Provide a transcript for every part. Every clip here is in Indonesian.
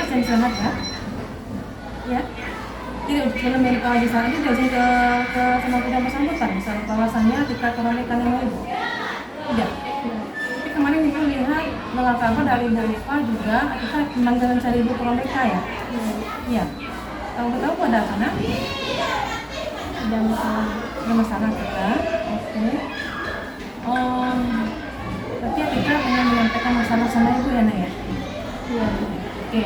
jam istirahat ya. Ya. Jadi sebelum yang di sana itu jelasin ke sama tidak bersangkutan, misalnya bahwasannya ketika keronekan yang ibu. Tidak. Tapi kemarin ibu lihat mengapa dari ibu Eva juga kita pemanggilan cari ibu keroneka ya. Iya. Tahu ada apa nak? Ada masalah kita. Oke. Berarti kita ingin menyampaikan masalah sama ibu ya nak ya. Iya. Oke.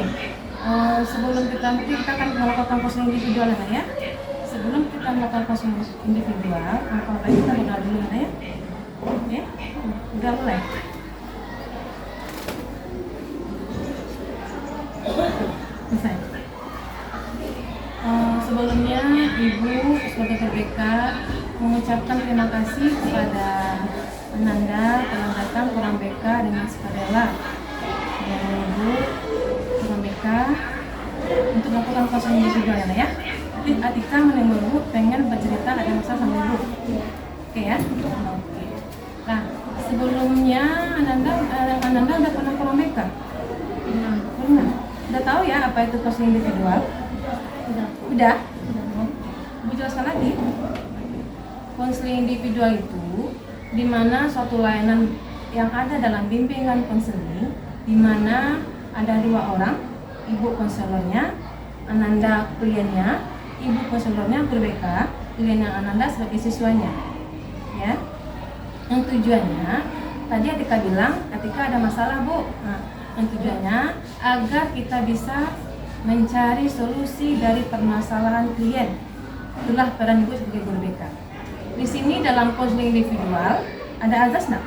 Sebelum kita akan melakukan konseling individual ya. Sebelum kita melakukan konseling individual, kalau tadi kita berdoa dulu ya. Oke. Udah mulai. Selesai. Sebelumnya Ibu sebagai KBK mengucapkan terima kasih kepada Ananda telah datang ke Kurang BK dengan sukarela dan Ibu Kurang BK untuk melakukan konseling individual ya. Nanti Atika menemui Ibu pengen bercerita ada masalah sama Ibu. Oke ya. Oke. Nah sebelumnya Ananda udah pernah Kurang BK? Pernah. Udah tahu ya apa itu konseling individual? Udah. Ibu jelaskan lagi. Konseling individual itu di mana suatu layanan yang ada dalam bimbingan konseling, di mana ada 2 orang, ibu konselornya, Ananda kliennya, ibu konselornya guru BK, kliennya Ananda sebagai siswanya. Ya. Yang tujuannya tadi Atika bilang ketika ada masalah Bu. Nah, yang tujuannya agar kita bisa mencari solusi dari permasalahan klien. Itulah peran Ibu sebagai guru BK. Di sini dalam konseling individual ada azas nak?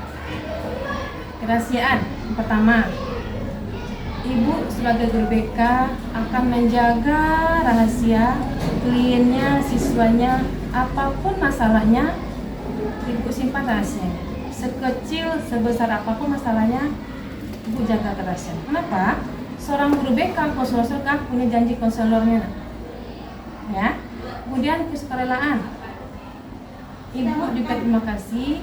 Kerahasiaan. Pertama, Ibu sebagai guru BK akan menjaga rahasia kliennya, siswanya, apapun masalahnya, Ibu simpan rahasianya. Sekecil, sebesar apapun masalahnya, Ibu jaga kerahasiaan. Kenapa? Seorang guru BK, konselor kan punya janji konselornya, ya. Kemudian kesukarelaan, Ibu juga terima kasih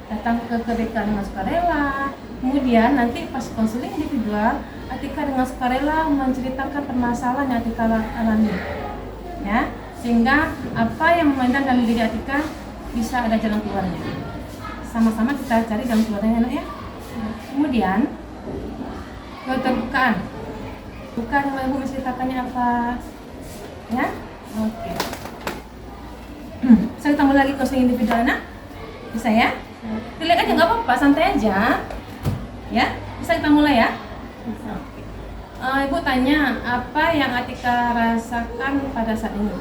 datang ke BK dengan sukarela. Kemudian nanti pas konseling individual, Atika dengan sukarela menceritakan permasalahan yang Atika alami, ya. Sehingga apa yang memandang dalam diri Atika bisa ada jalan keluarnya. Sama-sama kita cari jalan keluarnya, anak ya. Kemudian keterbukaan. Bukan yang Ibu menceritakannya apa, ya? Oke. Saya tambah lagi konseling individual nak, bisa ya? Pilih aja nggak apa-apa, santai aja, ya? Bisa kita mulai ya? Bisa. Ibu tanya apa yang Atika rasakan pada saat ini?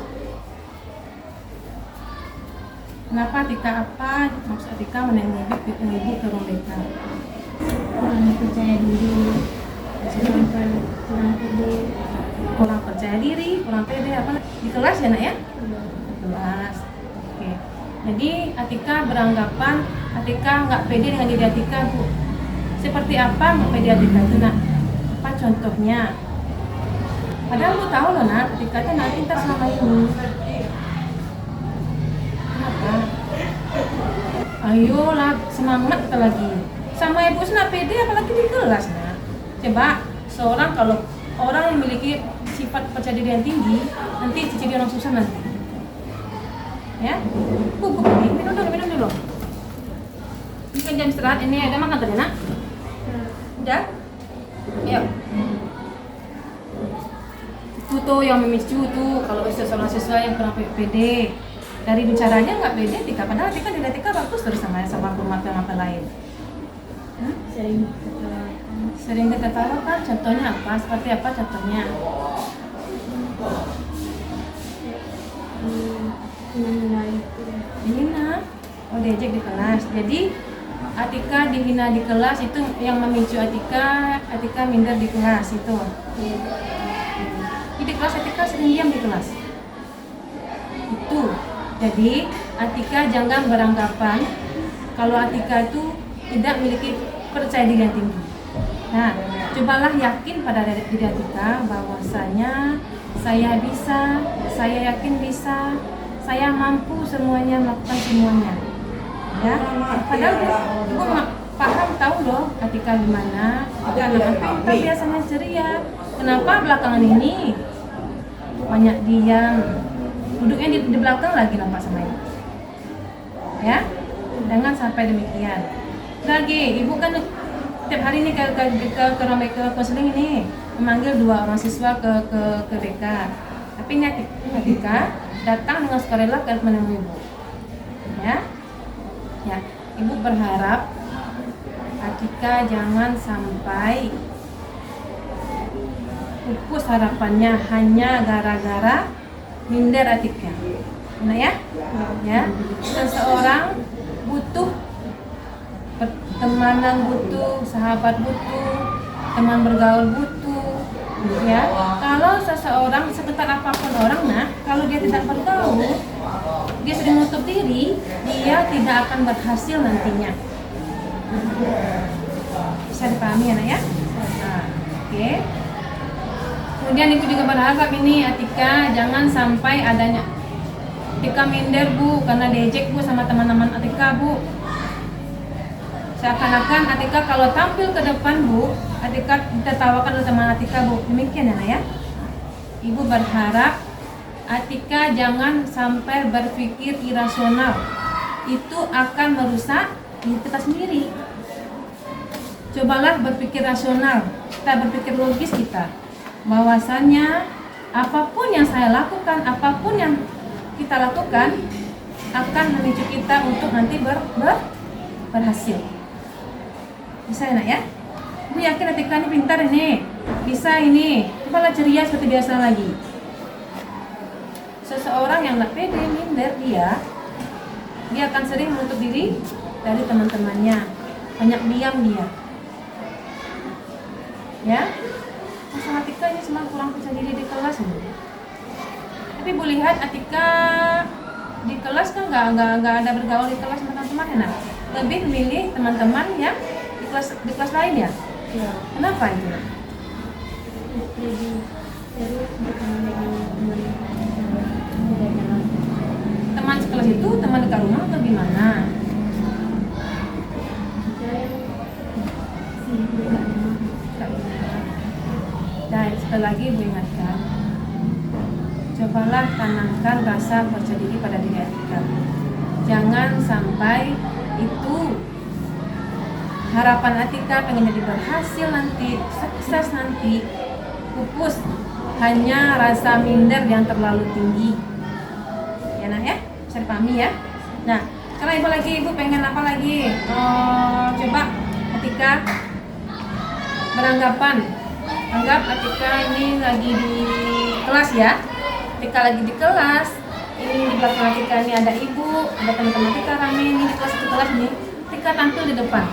Kenapa Atika apa? Maksud Atika menemui ibu ke ruang BK? Kurang percaya diri, kurang percaya diri, kurang pede apa di kelas ya nak ya? Di kelas. Oke. Jadi Atika beranggapan Atika nggak pede dengan diri Atika Bu. Seperti apa nggak pede Atika itu nak? Apa contohnya? Padahal Bu tahu loh nak, Atika itu nanti kita selama ini. Kenapa? Ayolah semangat kita lagi. Sama ibu senang pede apalagi di kelas nah. Coba seorang kalau orang yang memiliki sifat percaya diri yang tinggi nanti jadi orang susah nanti. Ya, Bu, minum dulu. Ini kan jam istirahat ini ada makan tadi nak? Udah? Ayo. Itu tuh yang memicu tuh kalau seorang siswa yang kurang pede dari bicaranya nggak pede Tika, padahal Tika diri Tika bagus terus sama guru mata lain. Sering ditertawakan, contohnya apa? Seperti apa contohnya? Dihina, diejek di kelas. Jadi Atika dihina di kelas itu yang memicu Atika minder di kelas itu. Di kelas Atika sering diam di kelas. Itu. Jadi Atika jangan beranggapan kalau Atika itu tidak memiliki percaya diri yang tinggi. Nah, cobalah yakin pada diri Atika bahwasanya saya bisa, saya yakin bisa, saya mampu semuanya melakukan semuanya. Ya, padahal Ibu paham tahu loh Atika gimana. Atika biasanya ceria, Kenapa belakangan ini banyak diam, duduknya di belakang lagi nampak sama ibu. Ya, jangan sampai demikian. Lagi, ibu kan tiap hari ini ke ruang BK konseling ini memanggil 2 orang siswa ke BK. Tapi ini Atika datang dengan sukarela ke menemui ibu. Ya, ibu berharap Atika jangan sampai pupus harapannya hanya gara-gara minder Atika. Nah ya, seseorang butuh pertemanan, butuh sahabat, butuh teman bergaul, butuh ya. Kalau seseorang sebentar apapun orang, kalau dia tidak bergaul, dia sudah menutup diri, dia tidak akan berhasil nantinya. Bisa dipahami ya, ya? Nah, oke. Kemudian ibu juga berharap ini Atika jangan sampai adanya Atika minder bu, karena diejek bu sama teman-teman Atika bu. Seakan-akan Atika kalau tampil ke depan bu, Atika ditertawakan oleh teman Atika bu. Demikian ya. Ibu berharap Atika jangan sampai berpikir irasional. Itu akan merusak diri kita sendiri. Cobalah berpikir rasional. Kita berpikir logis kita. Bahwasannya apapun yang saya lakukan, apapun yang kita lakukan akan memicu kita untuk nanti berhasil. Bisa ya nak ya? Ibu yakin Atika ini pintar ini, bisa ini, cobalah ceria seperti biasa lagi. Seseorang yang nggak pede, minder, dia akan sering menutup diri dari teman-temannya, banyak diam dia. Ya, masalah Atika ini cuma kurang percaya diri di kelas ini. Tapi Bu lihat Atika di kelas kan nggak ada bergaul di kelas sama teman-teman ya nak? Lebih memilih teman-teman yang di kelas lain ya? Ya. Kenapa itu? Lebih serius berteman dengan Teman sekelas itu teman dekat rumah atau gimana? Dan sekali lagi Bu ingatkan, cobalah tanamkan rasa percaya diri pada diri Atika. Jangan sampai itu harapan Atika pengen jadi berhasil nanti, sukses nanti, pupus hanya rasa minder yang terlalu tinggi. Ya nak ya, bisa dipahami ya. Nah, sekarang ibu pengen apa lagi? Coba Atika beranggapan, anggap Atika ini lagi di kelas ya. Atika lagi di kelas, ini di belakang Atika ini ada ibu, ada teman-teman Atika rame ini di kelas ini. Atika tampil di depan,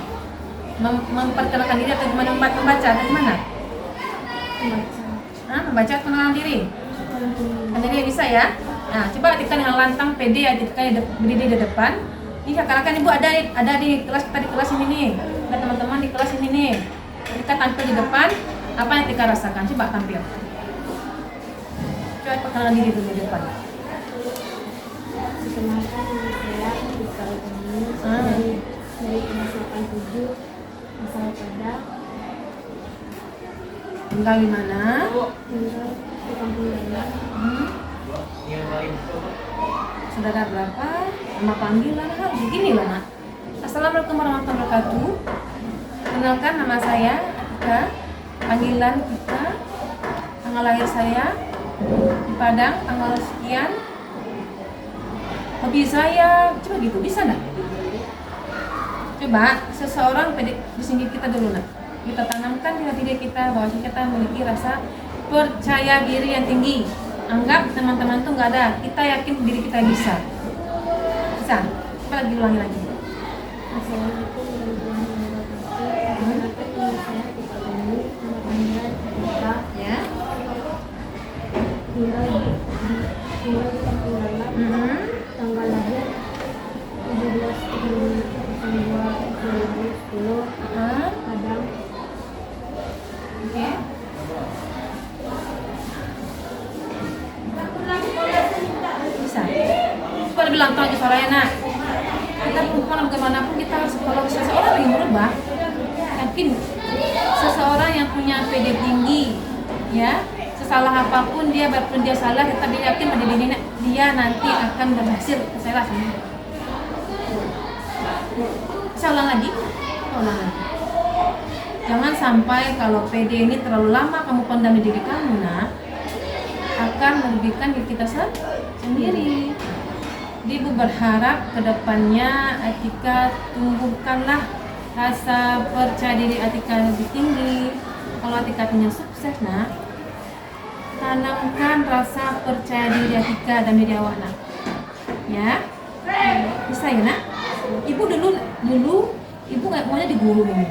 memperkenalkan diri atau gimana, membaca atau gimana? Membaca pengenalan diri. Diri bisa ya. Nah, coba Atika dengan lantang pede Atika berdiri di depan. Ini seakan-akan ibu ada di kelas kita, di kelas ini nih. Ada teman-teman di kelas ini nih. Atika tampil di depan. Apa yang Atika rasakan? Coba tampil. Coba perkenalan diri dulu di depan. Perkenalkan saya di tahun ini dari kelas 87 asal pada tinggal di mana? tinggal di kampung Dayak. Saudara berapa? Nama panggilan harus begini lah nak. Assalamualaikum warahmatullahi wabarakatuh. Kenalkan nama saya Atika. Panggilan kita, tanggal lahir saya di Padang, tanggal sekian. Hobi saya, coba gitu, bisa nak? Coba seseorang di sini kita dulu nak. Kita tanamkan di diri kita bahwa kita memiliki rasa percaya diri yang tinggi. Anggap teman-teman tuh nggak ada. Kita yakin diri kita bisa. Bisa. Coba lagi ulangi lagi. Assalamualaikum warahmatullahi wabarakatuh. Perkenalkan nama saya Tika Bani, nama panggilan Tika. Ya. Tinggal di kampung Dayak. Tanggal lahir 17/02/2010. Padang. Oke. Bisa. Coba lebih lantang aja suaranya nak. Kita perempuan bagaimanapun kita harus, kalau seseorang ingin berubah, yakin seseorang yang punya PD tinggi, Ya, sesalah apapun dia, walaupun dia salah, tetap dia yakin pada dirinya dia nanti akan berhasil. Saya sendiri. Saya ulang lagi. Jangan sampai kalau PD ini terlalu lama kamu pendam di diri kamu, nak, akan merugikan diri kita sendiri. Ibu berharap kedepannya Atika tumbuhkanlah rasa percaya diri Atika lebih tinggi. Kalau Atika punya sukses, nak, tanamkan rasa percaya diri Atika dan diri awak, nak. Ya, bisa ya, nak? Ibu dulu ibu nggak maunya di guru ini.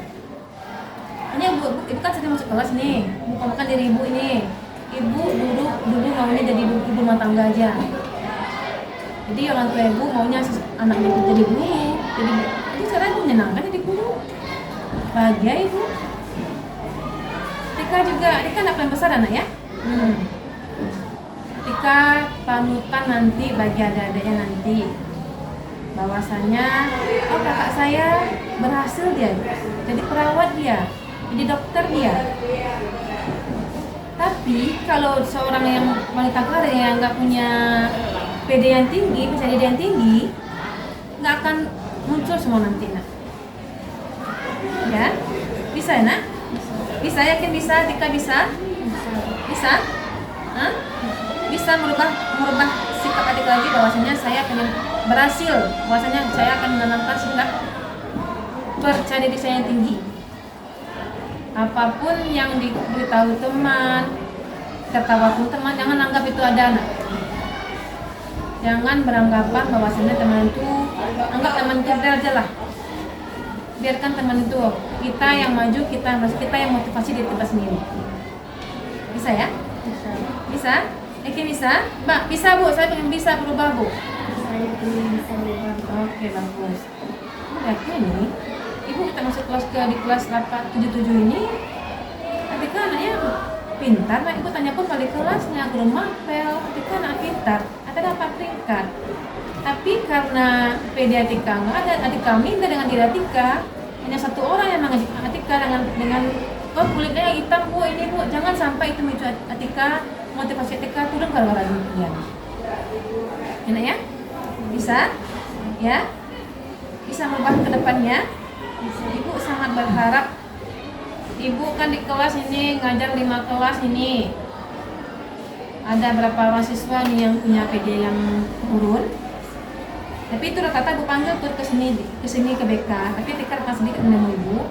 Ini ibu kan sering masuk kelas nih, bukan diri ibu ini. Ibu dulu maunya jadi ibu rumah tangga aja. Jadi orang tua ibu maunya anaknya jadi guru. Jadi sekarang ibu menyenangkan jadi guru. Bahagia ibu. Tika anak paling besar anak ya. Tika panutan nanti bagi adik-adiknya nanti. Bahwasanya kakak saya berhasil dia jadi perawat dia, jadi dokter dia. Tapi kalau seorang yang wanita karir yang nggak punya PD yang tinggi, percaya diri yang tinggi, nggak akan muncul semua nanti, nak. Ya, bisa ya, nak? Bisa, yakin bisa? Tika bisa? Bisa? Hah? Bisa merubah sikap adik lagi bahwasanya saya pengen berhasil, bahwasanya saya akan menanamkan sikap percaya diri saya yang tinggi. Apapun yang diberitahu teman, tertawakan teman, jangan anggap itu ada, anak. Jangan beranggapan bahwasanya teman itu, anggap teman itu aja lah. Biarkan teman itu, kita yang maju, kita yang motivasi diri kita sendiri. Bisa ya? Bisa? Yakin bisa? Mbak, bisa Bu, saya pengen bisa berubah Bu. Saya pengen bisa berubah. Oke, bagus. Yakin nih, ibu kita masuk di kelas 77 ini, ketika anaknya pintar, nah ibu tanya pun balik kelasnya, belum mapel, ketika anak pintar, ada dapat peringkat. Tapi karena PD Atika nggak ada, adik kami nggak dengan diri Atika, hanya satu orang yang mengajak Atika dengan kulitnya yang hitam Bu, ini Bu, jangan sampai itu memicu Atika, motivasi Atika turun gara-gara demikian. Enak ya? Bisa? Ya? Bisa merubah ke depannya? Ibu sangat berharap. Ibu kan di kelas ini ngajar 5 kelas ini. Ada berapa orang siswa nih yang punya PD yang turun? Tapi itu rata-rata ibu panggil tuh ke sini ke BK. Tapi Tika rekan sedikit dengan ibu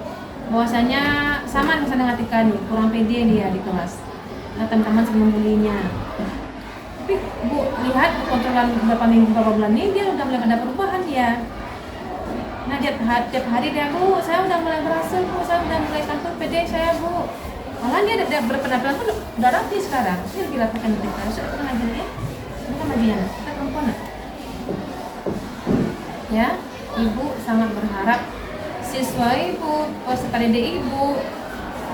bahwasanya sama misalnya dengan Tika nih, kurang PD dia di kelas. Nah, teman-teman sering membulinya. Tapi Bu lihat kontrolan beberapa minggu, beberapa bulan ini dia udah mulai ada perubahan dia. Nah, tiap hari dia, Bu, saya udah mulai berhasil, Bu, saya udah mulai tampil PD saya, Bu. Malah dia berpenampilan pun udah rapi sekarang. Ini lagi lakukan Tika. Saya pernah ngajar ya. Ini kan bagian, kita perempuan. Ya, ibu sangat berharap siswa ibu, peserta didik ibu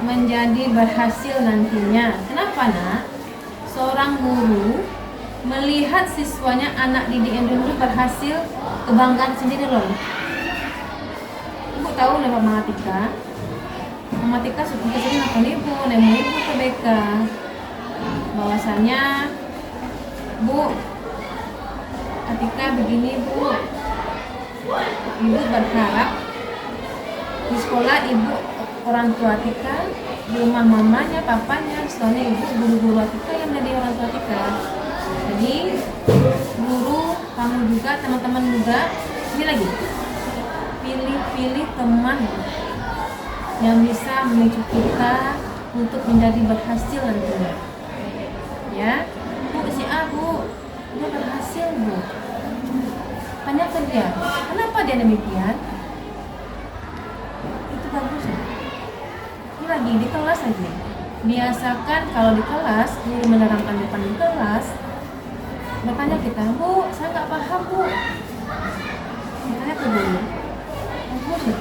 menjadi berhasil nantinya. Kenapa, nak? Seorang guru melihat siswanya, anak didik yang dulu berhasil, kebanggaan sendiri loh. Ibu tahu lewat Mama Tika sudah sering nelfon ibu, nemu ibu ke BK bahwasanya, Bu, Atika begini Bu, ibu berharap di sekolah ibu, orang tua Atika, di rumah mamanya, papanya, soalnya ibu guru-guru Atika yang jadi orang tua Atika. Jadi guru, kamu juga, teman-teman juga, ini lagi pilih teman yang bisa memicu kita untuk menjadi berhasil nantinya. Ya, Bu, si A, Bu, dia berhasil, Bu. Tanyakan dia, kenapa dia demikian? Itu bagus ya. Ini lagi di kelas aja. Biasakan kalau di kelas, guru menerangkan depan di kelas, bertanya kita, Bu, saya nggak paham, Bu. Bertanya ke guru. Bagus ya.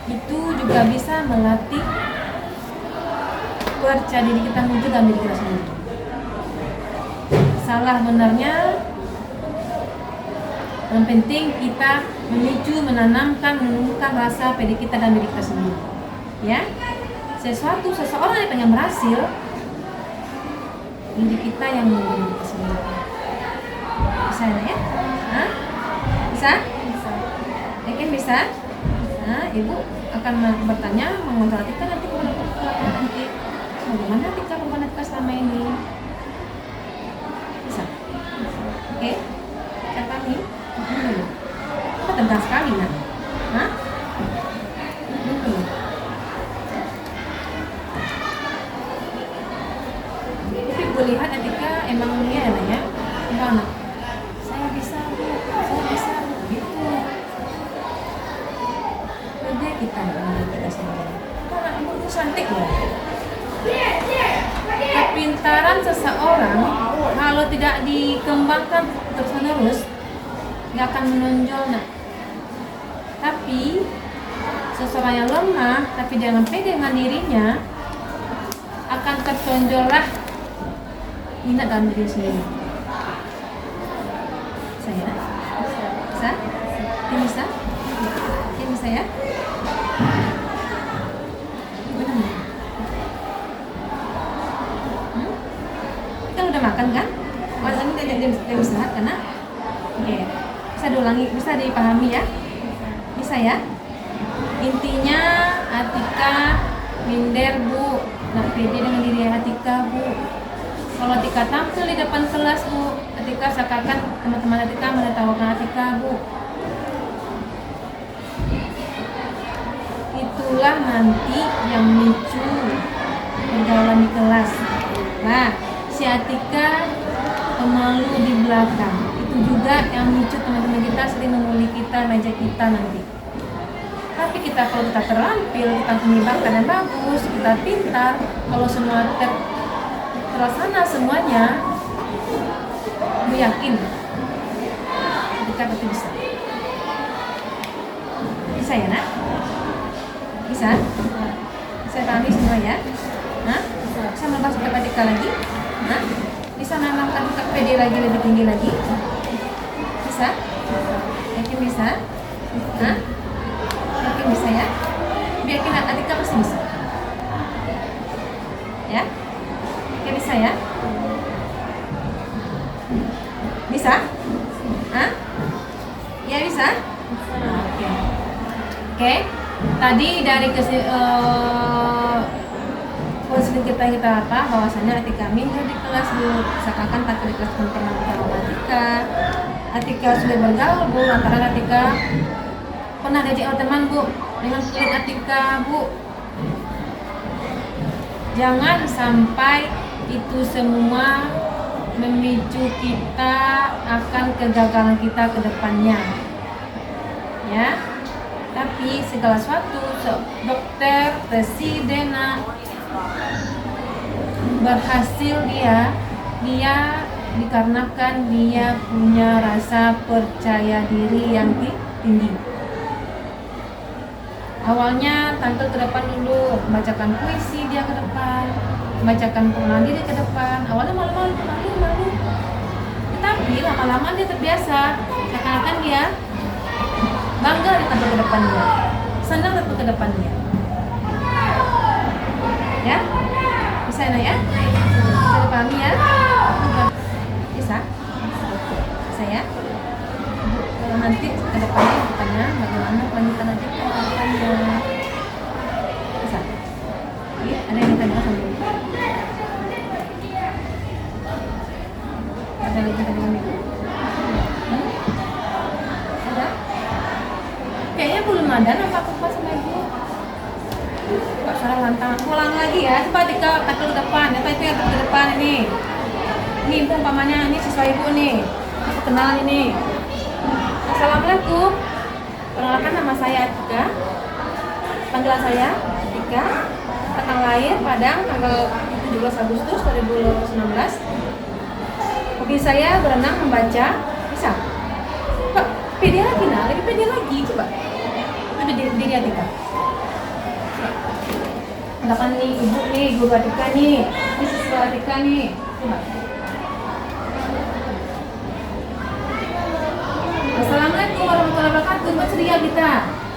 Itu juga bisa melatih percaya diri kita muncul dalam diri kita sendiri. Salah benarnya, yang penting kita memicu, menumbuhkan rasa PD kita dan diri kita sendiri. Ya, seseorang yang pengen berhasil, diri kita yang menjadi diri sendiri. Bisa ya? Hah? Bisa? Bisa. Yakin bisa? Nah, ibu akan bertanya mengontrol Atika nanti kelakuan nanti. Bagaimana Atika kelakuan Atika selama ini? Bisa? Oke? Saya pahami? Dulu. Kok tegang sekali nak? Hah? Dulu. Tapi ibu lihat Atika emang dia ya, enggak anak. Saya bisa Bu, saya bisa Bu. Gitu. Beda kita dengan kita sendiri. Karena ibu itu cantik loh. Kepintaran seseorang kalau tidak dikembangkan terus-menerus nggak akan menonjol nak. Tapi seseorang yang lemah tapi jangan pede dengan dirinya akan tertonjollah minat dalam diri sendiri. Saya bisa? Ini bisa? Ini bisa ya? Benar. Kita udah makan kan? Makan ini dia istirahat karena oke. Bisa diulangi, bisa dipahami ya? Bisa ya? Intinya Atika minder Bu, nah pede dengan diri Atika Bu. Kalau Atika tampil di depan kelas Bu, Atika seakan teman-teman Atika menertawakan Atika Bu. Itulah nanti yang memicu pergaulan di kelas. Nah, si Atika pemalu di belakang. Itu juga yang memicu teman-teman kita sering memully kita, meja kita nanti. Tapi kita kalau kita terampil, kita menyiapkan yang bagus, kita pintar, kalau semua terlaksana semuanya, gue yakin kita pasti bisa. Bisa ya nak? Bisa? Bisa pahami semua ya? Hah? Bisa menambah Atika lagi? Hah? Bisa menambah Atika PD lagi lebih tinggi lagi? Bisa? Yakin bisa? Hah? Yakin bisa ya? Yakin Atika pasti bisa. Ya? Yakin bisa ya? Bisa? Hah? Ya bisa? Oke. Oke. Tadi dari konseling kita apa? Bahwasanya Atika minder di kelas Bu, seakan takut di kelas pun pernah bergaul Atika. Atika sudah bergaul Bu, lantaran Atika pernah diajak teman Bu dengan kulit Atika Bu. Jangan sampai itu semua memicu kita akan kegagalan kita ke depannya. Ya. Tapi segala sesuatu, dokter, presiden berhasil dia dikarenakan dia punya rasa percaya diri yang tinggi. Awalnya tampil ke depan dulu, membacakan puisi dia ke depan, membacakan pengenalan diri ke depan. Awalnya malu. Tetapi lama-lama dia terbiasa, seakan-akan dia bangga ditampil ke depan dia, senang tampil ke depan dia. Ya, bisa ya? Bisa dipahami ya? Bisa? Bisa ya? Nanti ke depannya bertanya bagaimana kelanjutan nanti kelanjutannya. Bisa? Iya, ada yang ditanya sama ibu? Ada lagi tanya sama ibu? Ada? Kayaknya belum ada nampak apa sama ibu. Kok suara lantang? Ulang lagi ya. Coba Atika tampil ke depan. Apa itu yang ke depan ini? Ini ibu umpamanya ini siswa ibu nih. Aku kenal ini. Assalamualaikum. Perkenalkan nama saya Atika. Panggilan saya Atika. Tanggal lahir Padang tanggal 17 Agustus 2019. Hobi saya berenang, membaca. Bisa? Pak, pede lagi nah, lebih pede lagi coba. Itu diri Atika. Misalkan nih ibu nih, guru Atika nih, ini siswa Atika nih. Coba. Assalamualaikum warahmatullahi wabarakatuh. Buat ceria kita,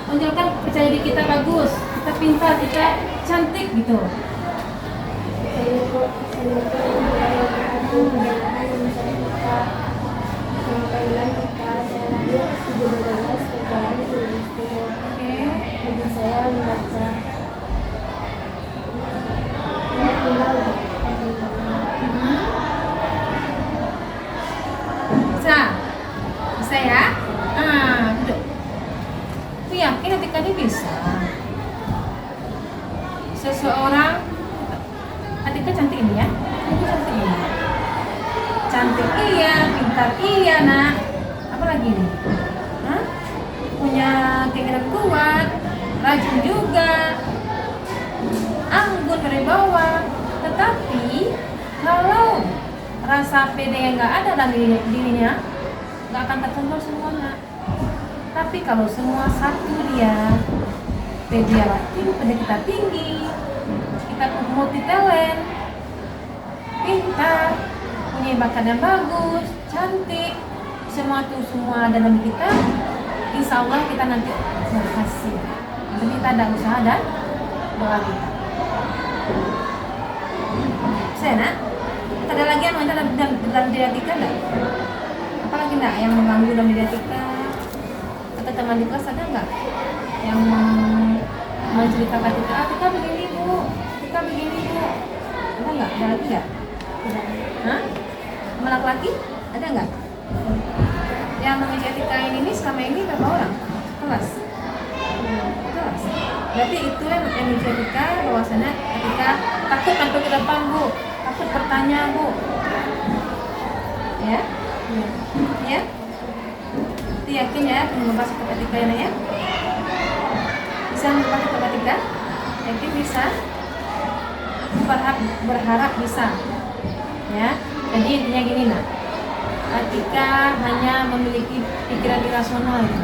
tunjukkan percaya diri kita bagus, kita pintar, kita cantik gitu. Assalamualaikum warahmatullahi wabarakatuh. seorang Atika cantik ini ya, Ibu cantik ini. Cantik iya, pintar iya nak. Apa lagi nih? Hah? Punya keinginan kuat, rajin juga, anggun berwibawa. Tetapi kalau rasa pede yang nggak ada dalam dirinya, nggak akan tersentuh semuanya. Tapi kalau semua satu dia, pede kita tinggi, kita multi talent, pintar, punya bakat yang bagus, cantik, semua ada dalam kita. Insya Allah kita nanti berhasil. Tapi kita ada usaha dan doa kita. Saya nak, ada lagi yang ada dalam diri Atika enggak? Apalagi enggak yang mengganggu dalam diri Atika? Atau teman di kelas ada enggak yang menceritakan Atika begini bu, Atika begini bu? Ada enggak? Ada lagi enggak? Hah? Sama laki-laki? Ada enggak? Yang namanya Atika ini selama ini berapa orang? Kelas? Kelas? Berarti itu yang menjadi Atika bahwasannya Atika takut tampil ke depan bu, takut bertanya bu, ya, ya, itu yakin ya mengubah sikap Atika ya, bisa mengubah sikap Atika, yakin bisa, berharap bisa, ya. Jadi intinya gini nak, Atika hanya memiliki pikiran irasional itu.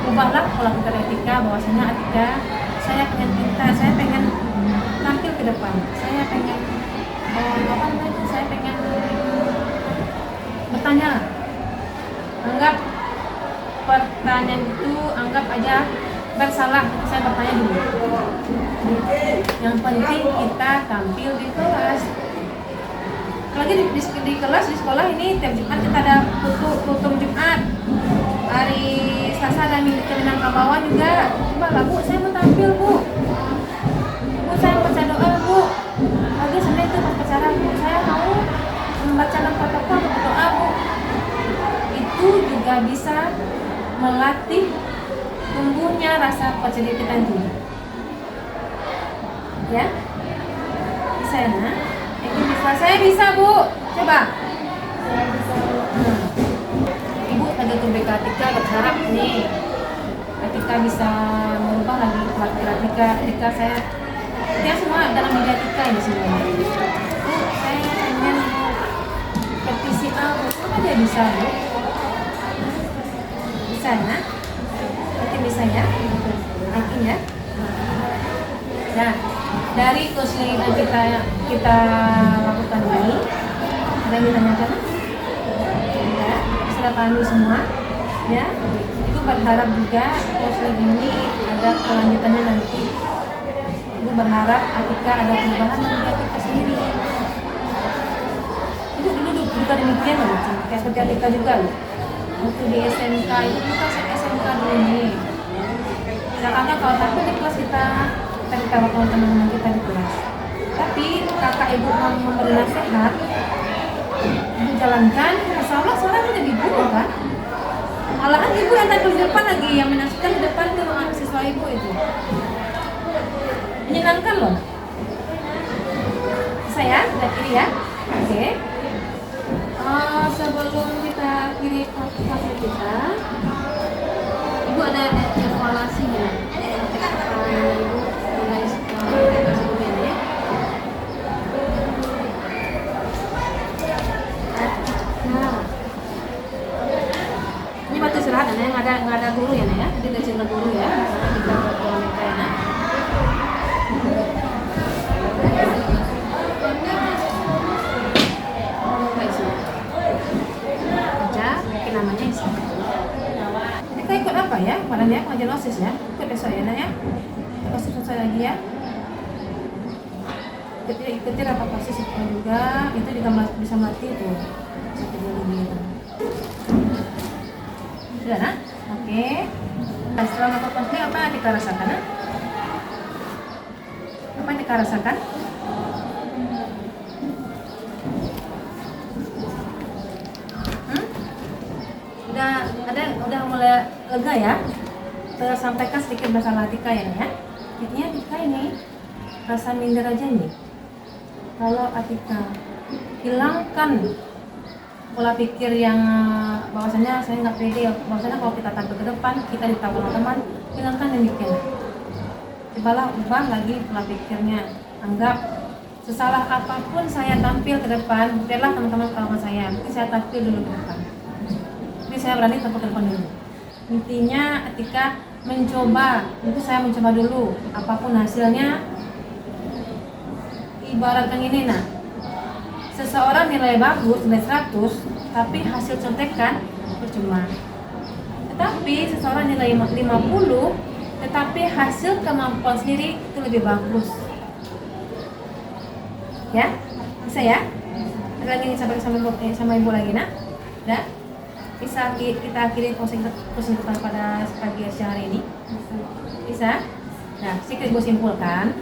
Ubahlah pola pikir Atika bahwasanya Atika, saya pengen pintar, saya pengen tampil ke depan, saya pengen saya pengen bertanya. Anggap pertanyaan itu anggap aja bersalah, saya bertanya dulu. Yang penting kita tampil di kelas. Lagi di kelas di sekolah ini tiap Jumat kita ada kultum Jumat. Hari Selasa ada Minangkabau juga. Coba lah bu, saya mau tampil bu. Bu saya baca doa bu. Lagi sebenarnya itu pacara bu. Saya mau membaca protokol untuk berdoa bu. Itu juga bisa melatih tumbuhnya rasa percaya diri kita tinggi. Ya, bisa ya nak? Itu bisa. Saya bisa bu. Coba. Ibu pada Atika berharap nih Atika bisa merubah lagi Atika saya semua dalam diri Atika ini semuanya. Bu, saya pengen petisi apa? Apa dia bisa bu? Bisa ya? Berarti bisa ya? Yakin ya? Nah, dari counseling yang kita lakukan ini, ada yang ditanyakan? Ya, sudah pahami semua, ya. Ibu berharap juga counseling ini ada kelanjutannya nanti. Ibu berharap Atika ada perubahan dari Atika sendiri. Ibu dulu juga demikian loh, kayak seperti Atika juga loh. Waktu di SMK, ibu bukan SMK dulu nih. Kadang-kadang kalau tampil di kelas kita kalau teman-teman kita di kelas. Tapi kakak ibu mau memberi nasihat, ibu jalankan, insya Allah seorang itu jadi guru kan. Malahan ibu yang tampil di depan lagi, yang menyaksikan di depan itu siswa ibu itu. Menyenangkan loh. Saya dari kiri ya. Oke. Sebelum kita akhiri podcast kita, ibu ada evaluasi ya. Ibu mulai sebelumnya ya. Ini batu istirahat ya, nggak ada guru ya, ya. Jadi dari sini guru ya. Kita buat mereka ya. Namanya kita ikut apa ya kemarin ya, pengajian OSIS ya, ikut besok ya nak ya, OSIS selesai lagi ya, ikuti rapat OSIS itu juga, itu juga bisa melatih tuh satu dulu gitu. Sudah nak? Oke. Nah, setelah rapat OSIS apa yang kita rasakan nak? Apa yang kita rasakan? Udah mulai lega ya, tersampaikan sedikit masalah Atika ya. Intinya Atika ini rasa minder aja nih. Kalau Atika hilangkan pola pikir yang bahwasanya saya nggak pede, bahwasanya kalau kita tampil ke depan kita ditawa teman, hilangkan demikian. Cobalah ubah lagi pola pikirnya. Anggap sesalah apapun saya tampil ke depan, biarlah teman-teman kawan saya, nanti saya tampil dulu ke depan. Ini saya berani tampil ke depan dulu. Intinya ketika mencoba, itu saya mencoba dulu, apapun hasilnya. Ibaratkan ini, nah, seseorang nilai bagus, nilai 100, tapi hasil contekan percuma. Tetapi seseorang nilai 50, tetapi hasil kemampuan sendiri itu lebih bagus. Ya, bisa ya? Ada lagi sama ibu lagi, nak? Udah? Bisa kita akhiri posisi kita pada pagi siang hari ini? Bisa? Nah, sedikit ibu simpulkan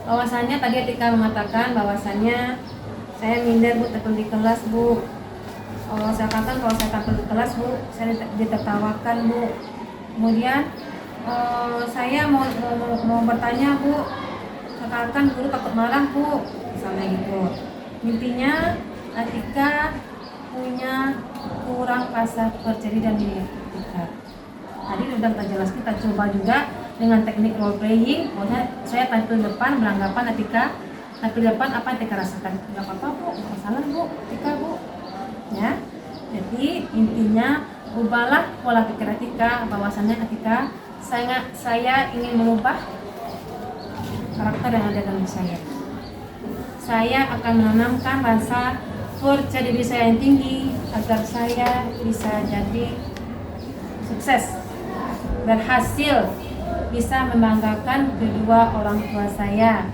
bahwasannya tadi Atika mengatakan bahwasannya saya minder bu tampil di kelas bu. Saya katakan kalau saya tampil di kelas bu, saya ditertawakan bu. Kemudian saya mau bertanya bu, saya katakan guru takut marah bu, misalnya gitu. Intinya Atika punya kurang rasa percaya diri dan diri Atika. Tadi sudah kita jelaskan, kita coba juga dengan teknik role playing. Maksudnya saya tampil depan beranggapan Atika tampil depan apa yang Atika rasakan. Nggak apa-apa bu, nggak salah bu, Atika bu. Ya, jadi intinya ubahlah pola pikir Atika bahwasannya Atika saya ingin mengubah karakter yang ada dalam saya. Saya akan menanamkan rasa percaya diri saya yang tinggi agar saya bisa jadi sukses, berhasil, bisa membanggakan kedua orang tua saya.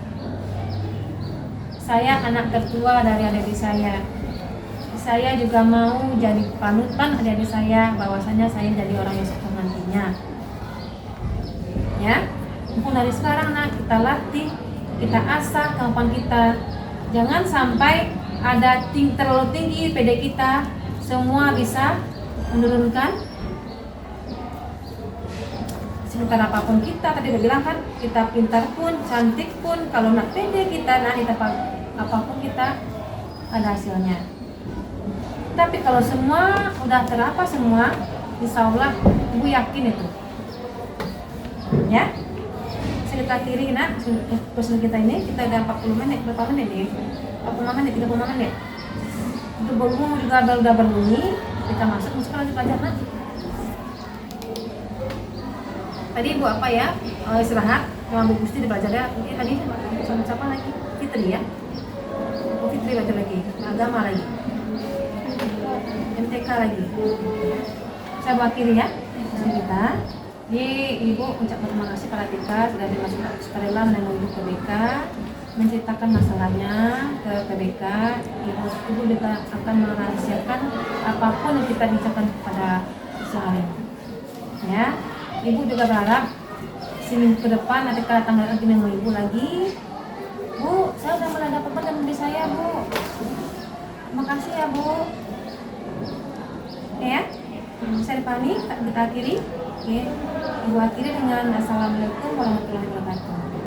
Saya anak tertua dari adik saya. Saya juga mau jadi panutan adik saya bahwasanya saya jadi orang yang sukses nantinya. Ya, mumpung dari sekarang nak kita latih, kita asah kemampuan kita. Jangan sampai ada terlalu tinggi PD kita, semua bisa menurunkan. Sebentar apapun kita, tadi udah bilang kan, kita pintar pun, cantik pun, kalau nak PD kita, nah di tempat apapun kita ada hasilnya. Tapi kalau semua udah terapa semua, insya Allah ibu yakin itu. Ya, kita akhiri nak kursus kita ini, kita udah 40 menit, berapa menit nih? 40 menit, 30 menit. Untuk volume juga udah berbunyi, kita masuk lagi pelajar nak. Tadi ibu apa ya? Istirahat, sama Bu Gusti belajar ya. Mungkin tadi sama siapa lagi? Fitri ya. Fitri belajar lagi, agama lagi, MTK lagi. Saya akhiri ya kita. Jadi ibu ucap terima kasih pada Atika sudah dimasukkan sukarela menuju ke BK, menceritakan masalahnya ke BK. Ibu juga akan merahasiakan apapun yang kita bicarakan kepada sehari ini. Ya, ibu juga berharap seminggu ke depan nanti kalau tanggal lagi dengan ibu lagi. Bu, saya udah mulai dapat badan dari saya bu. Terima kasih ya bu. Ya, saya dipahami, kita akhiri. Oke, ibu akhiri dengan assalamualaikum warahmatullahi wabarakatuh.